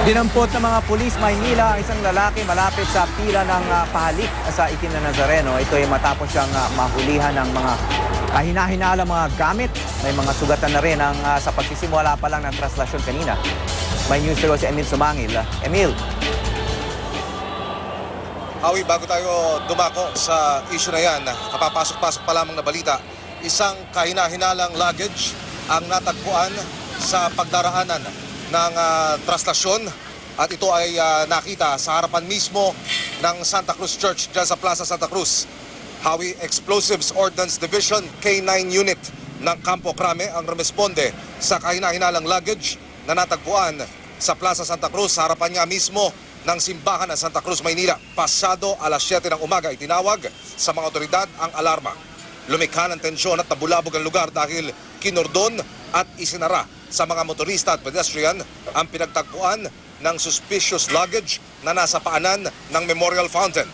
Dinampot ng mga pulis Maynila ang isang lalaki malapit sa pila ng pahalik sa Itim na Nazareno. Ito ay matapos siyang mahulihan ng mga kahina-hinalang mga gamit. May mga sugatan na rin sa pagsisimula pa lang ng traslasyon kanina. May news to go si Emil Sumangil. Emil. Howie, bago tayo dumako sa issue na yan, kapapasok-pasok pa lamang na balita, isang kahina-hinalang luggage ang natagpuan sa pagdaraanan ng traslasyon at ito ay nakita sa harapan mismo ng Santa Cruz Church dyan sa Plaza Santa Cruz. Howie, Explosives Ordnance Division K9 Unit ng Campo Crame ang rumesponde sa kahina-hinalang luggage na natagpuan sa Plaza Santa Cruz sa harapan nga mismo ng simbahan ng Santa Cruz, Maynila. Pasado alas 7 ng umaga itinawag sa mga otoridad ang alarma. Lumikha ng tensyon at nabulabog ang lugar dahil kinordon at isinara sa mga motorista at pedestrian ang pinagtagpuan ng suspicious luggage na nasa paanan ng Memorial Fountain.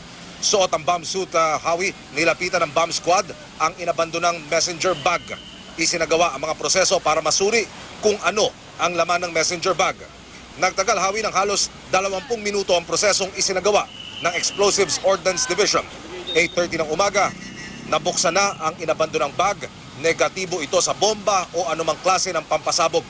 Suot ang bomb suit, Howie, nilapitan ng bomb squad ang inabandonang messenger bag. Isinagawa ang mga proseso para masuri kung ano ang laman ng messenger bag. Nagtagal, Howie, ng halos 20 minuto ang prosesong isinagawa ng Explosives Ordnance Division. 8:30 ng umaga, nabuksan na ang inabandonang bag. Negatibo ito sa bomba o anumang klase ng pampasabog.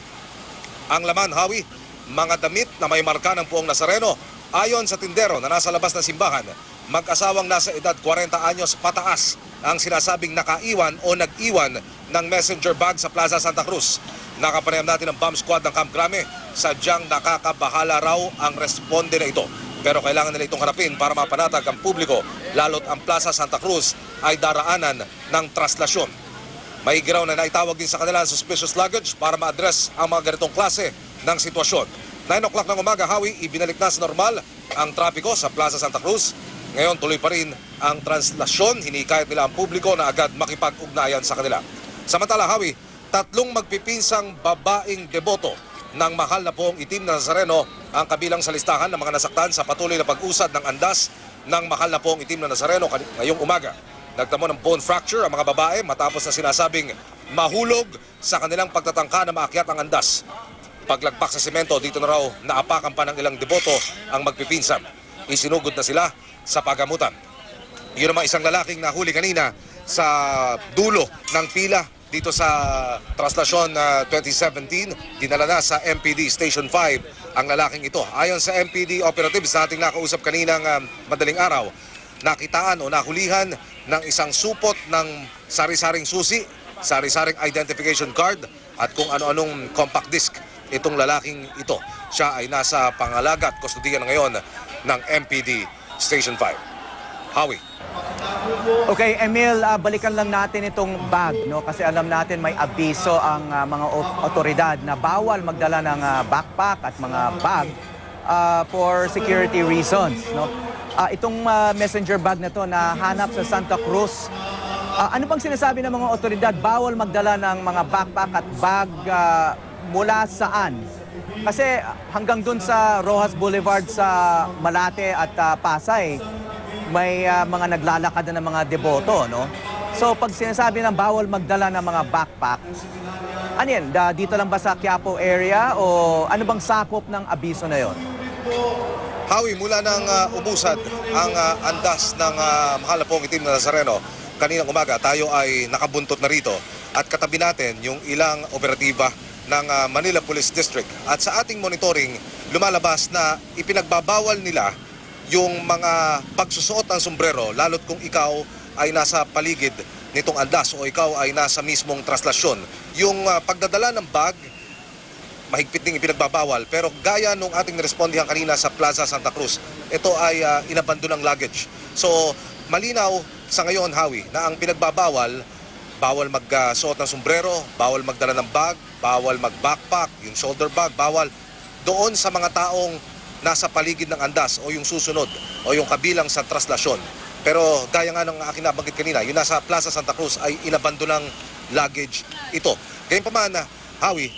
Ang laman, Howie, mga damit na may marka ng Puong Nazareno. Ayon sa tindero na nasa labas ng simbahan, mag-asawang nasa edad 40 anyos pataas ang sinasabing nakaiwan o nag-iwan ng messenger bag sa Plaza Santa Cruz. Nakapanayam natin ang bomb squad ng Camp Crame. Sadyang nakakabahala raw ang responde na ito. Pero kailangan nila itong harapin para mapanatag ang publiko, lalo't ang Plaza Santa Cruz ay daraanan ng traslasyon. Mahigiraw na naitawag din sa kanila ang suspicious luggage para ma-address ang mga ganitong klase ng sitwasyon. 9 o'clock ng umaga, Howie, ibinalik na sa normal ang trapiko sa Plaza Santa Cruz. Ngayon, tuloy pa rin ang translasyon. Hinikayat nila ang publiko na agad makipag-ugnayan sa kanila. Samantala, Howie, 3 magpipinsang babaeng deboto ng mahal na Poong Itim na Nazareno ang kabilang sa listahan ng mga nasaktan sa patuloy na pag-usad ng andas ng mahal na Poong Itim na Nazareno ngayong umaga. Nagtamo ng bone fracture ang mga babae matapos na sinasabing mahulog sa kanilang pagtatangka na maakyat ang andas. Paglagpak sa semento, dito na raw naapakan pa ng ilang deboto ang magpipinsan. Isinugod na sila sa pagamutan. Yun naman isang lalaking nahuli kanina sa dulo ng pila dito sa Traslasyon 2017. Dinala na sa MPD Station 5 ang lalaking ito. Ayon sa MPD operatives na ating nakausap kaninang madaling araw, nakitaan o nahulihan ng isang supot ng sari-saring susi, sari-saring identification card at kung ano-anong compact disc itong lalaking ito. Siya ay nasa pangalaga at kustodiya na ngayon ng MPD Station 5. Howie. Okay, Emil, balikan lang natin itong bag, no? Kasi alam natin may abiso ang mga otoridad na bawal magdala ng backpack at mga bag for security reasons, no? Itong messenger bag na to na hanap sa Santa Cruz, ano bang sinasabi ng mga otoridad? Bawal magdala ng mga backpack at bag mula saan? Kasi hanggang dun sa Rojas Boulevard sa Malate at Pasay, may mga naglalakad na ng mga deboto, no? So pag sinasabi ng bawal magdala ng mga backpack, ano yan? Dito lang ba sa Quiapo area o ano bang sakop ng abiso na yon? Howie, mula nang umusad ang andas ng mahal na Poong Itim na Nazareno, kaninang umaga tayo ay nakabuntot na rito at katabi natin yung ilang operatiba ng Manila Police District. At sa ating monitoring, lumalabas na ipinagbabawal nila yung mga pagsusuot ng sombrero, lalo't kung ikaw ay nasa paligid nitong andas o ikaw ay nasa mismong traslasyon. Yung pagdadala ng bag, mahigpit ding ipinagbabawal, pero gaya nung ating respondihan kanina sa Plaza Santa Cruz, ito ay inabandonang luggage. So malinaw sa ngayon, Howie, na ang pinagbabawal, bawal magsuot ng sombrero, bawal magdala ng bag, bawal mag-backpack, yung shoulder bag, bawal doon sa mga taong nasa paligid ng andas o yung susunod o yung kabilang sa traslasyon. Pero gaya nga ng aking nabanggit kanina, yung nasa Plaza Santa Cruz ay inabandonang luggage ito. Gayunpaman, Howie,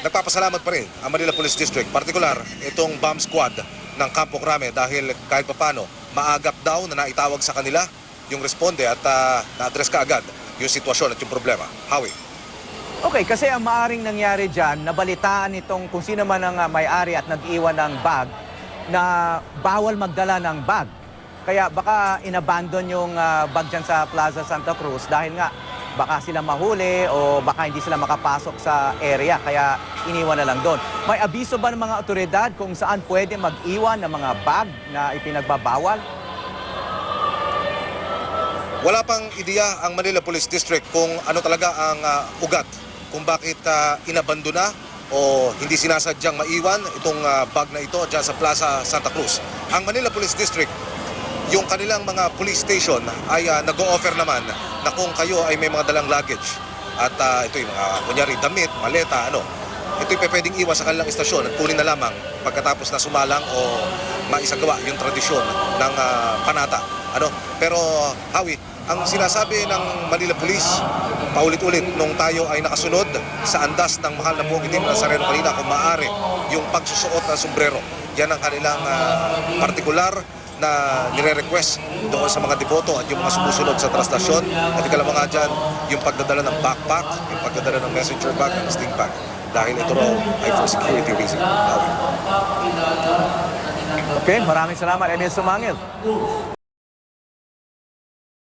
nagpapasalamat pa rin ang Manila Police District, partikular itong bomb squad ng Campo Crame dahil kahit papano maagap daw na naitawag sa kanila yung responde at na-address ka agad yung sitwasyon at yung problema. Howie. Okay, kasi ang maaring nangyari dyan, nabalitaan itong kung sino man ang may-ari at nag-iwan ng bag na bawal magdala ng bag. Kaya baka inabandon yung bag dyan sa Plaza Santa Cruz dahil nga baka sila mahuli o baka hindi sila makapasok sa area kaya iniwan na lang doon. May abiso ba ng mga otoridad kung saan pwede mag-iwan ng mga bag na ipinagbabawal? Wala pang ideya ang Manila Police District kung ano talaga ang ugat, kung bakit inabandona o hindi sinasadyang maiwan itong bag na ito dyan sa Plaza Santa Cruz. Ang Manila Police District, yung kanilang mga police station ay nag-o-offer naman na kung kayo ay may mga dalang luggage at ito yung mga kunyari damit, maleta, ito'y pwedeng iwan sa kanilang istasyon at kunin na lamang pagkatapos na sumalang o maisagawa yung tradisyon ng panata. Pero Hawi, ang sinasabi ng Manila Police, paulit-ulit nung tayo ay nakasunod sa andas ng mahal na pong itim na Nazareno kanina, kung maaari yung pagsusuot ng sombrero. Yan ang kanilang partikular na nire-request doon sa mga deboto at yung mga sumusunod sa traslasyon. At ikalawa nga dyan, yung pagdadala ng backpack, yung pagdadala ng messenger bag at sling bag. Dahil ito raw ay for security reason. Okay, maraming salamat, Emil Sumangil.